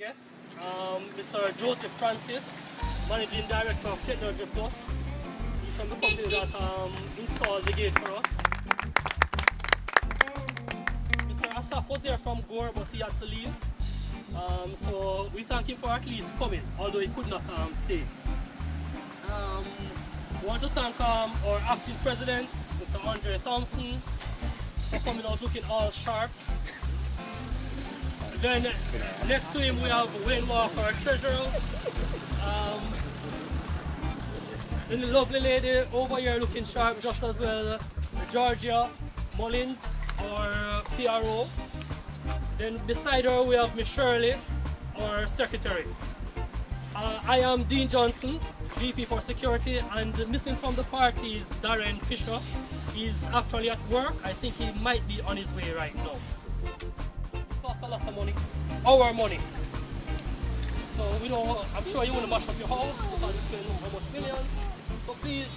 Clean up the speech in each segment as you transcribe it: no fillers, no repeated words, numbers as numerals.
guest, Mr. Joseph Francis, Managing Director of Technology Plus. He's from the company that installed the gate for us. Mr. Asaf was here from Gore, but he had to leave. So we thank him for at least coming, although he could not stay. We want to thank our acting president, Mr. Andre Thompson, for coming out looking all sharp. Then next to him we have Wayne Walker, our treasurer. Then the lovely lady over here looking sharp just as well, Georgia Mullins, our PRO. Then beside her we have Miss Shirley, our secretary. I am Dean Johnson, VP for Security, and missing from the party is Darren Fisher. He's actually at work. I think he might be on his way right now. It costs a lot of money, our money. So we don't. I'm sure you want to mash up your house because you spend how much millions. So please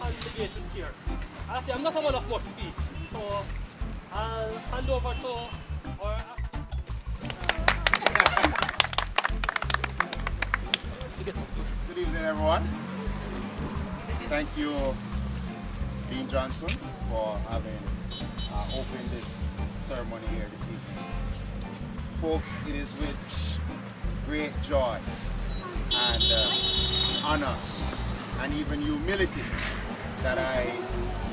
hand the gate with care. I say I'm not a man of much speech, so I'll hand over to our. Good evening, everyone. Thank you, Dean Johnson, for having opened this ceremony here this evening. Folks, it is with great joy and honor and even humility that I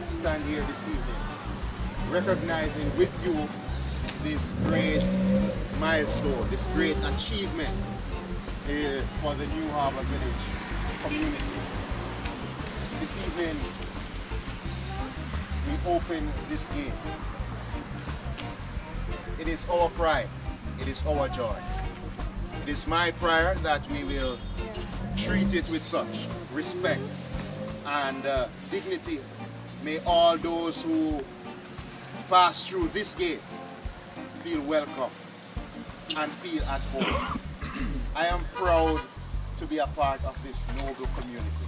stand here this evening, recognizing with you this great milestone, this great achievement for the New Harbour Village community. This evening, we open this gate. It is our pride, it is our joy. It is my prayer that we will treat it with such respect and dignity. May all those who pass through this gate feel welcome and feel at home. I am proud to be a part of this noble community,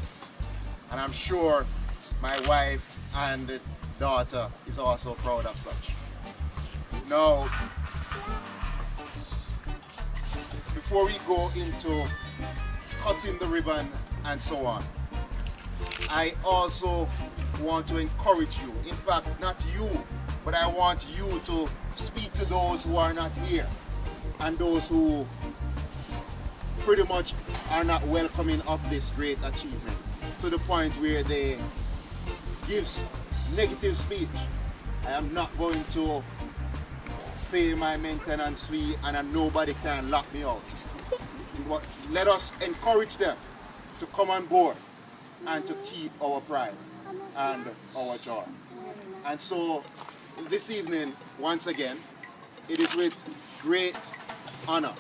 and I'm sure my wife and daughter is also proud of such. Now, before we go into cutting the ribbon and so on, I also want to encourage you, in fact not you, but I want you to speak to those who are not here and those who pretty much are not welcoming of this great achievement, to the point where they give negative speech. I am not going to pay my maintenance fee and nobody can lock me out. But let us encourage them to come on board and to keep our pride and our joy. And so this evening, once again, it is with great honor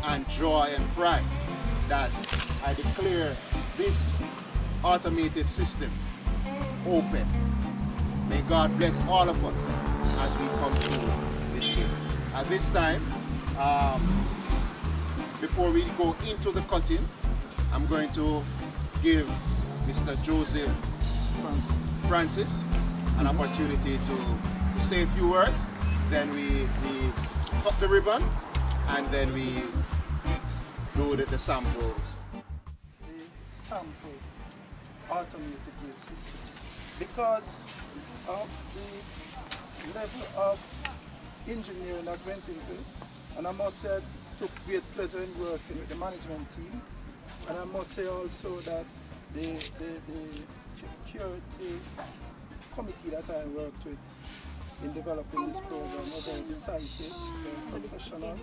and joy and pride that I declare this automated system open. May God bless all of us as we come through this year. At this time, before we go into the cutting, I'm going to give Mr. Joseph Francis an opportunity to say a few words. Then we cut the ribbon and then we do the samples. The sample automated gate system, because of the level of engineering that went into it, and I must say took great pleasure in working with the management team, and I must say also that the security committee that I worked with in developing this program was very decisive, very professional,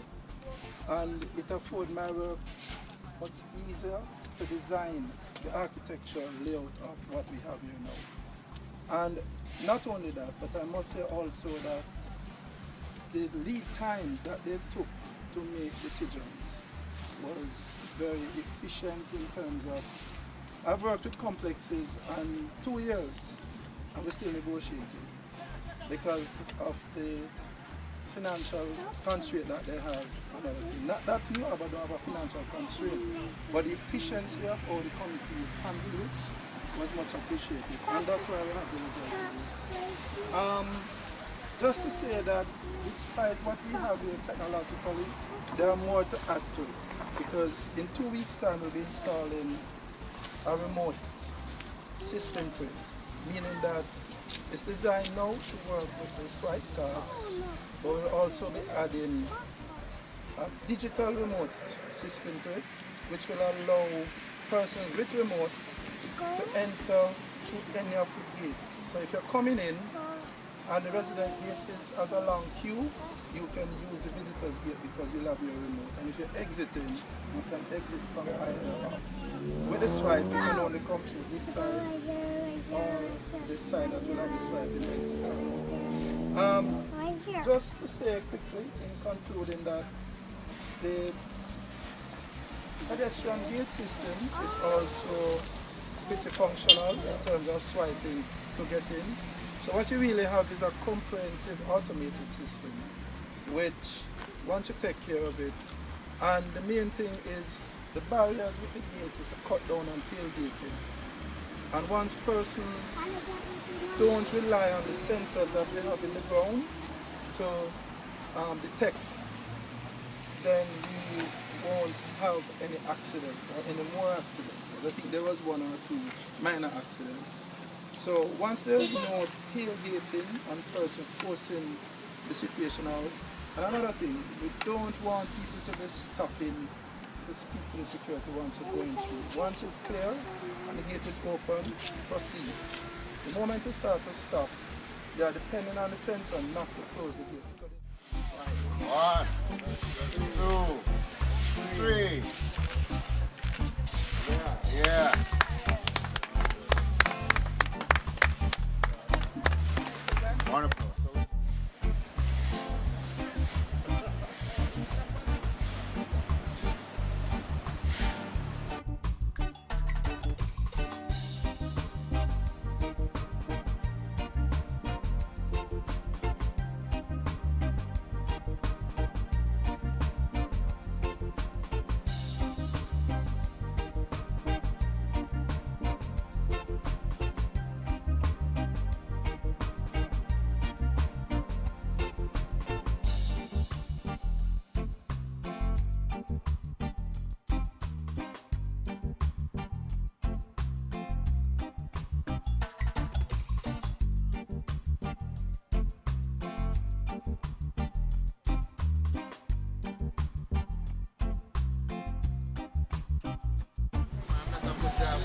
and it afforded my work much easier to design the architectural layout of what we have here now. And not only that, but I must say also that the lead times that they took to make decisions was very efficient in terms of, I've worked with complexes and 2 years and we're still negotiating because of the financial constraint that they have. Not that New Harbour don't have a financial constraint, but the efficiency of how the committee handled it was much appreciated, and that's why we have the result. just to say that despite what we have here technologically, there are more to add to it. Because in 2 weeks' time we'll be installing a remote system to it, meaning that it's designed now to work with the swipe cards, but we'll also be adding a digital remote system to it, which will allow persons with remote to enter through any of the gates. So if you're coming in and the resident gate has a long queue, you can use the visitor's gate because you'll have your remote. And if you're exiting, you can exit from either off. With the swipe, you can only come through this side or this side that will have the swipe in exit. Just to say quickly, in concluding, that the pedestrian gate system is also pretty functional in terms of swiping to get in. So what you really have is a comprehensive automated system, which once you take care of it, and the main thing is the barriers with the gate is to cut down on tailgating. And once persons don't rely on the sensors that they have in the ground to detect, then we won't have any accident or any more accidents. I think there was 1 or 2 minor accidents. So once there is no tailgating and person forcing the situation out, and another thing, we don't want people to be stopping to speak to the security once you're going through. Once it's clear and the gate is open, proceed. The moment you start to stop, you are depending on the sensor not to close the gate. 1, 2, 3. Yeah. Wonderful. Good job.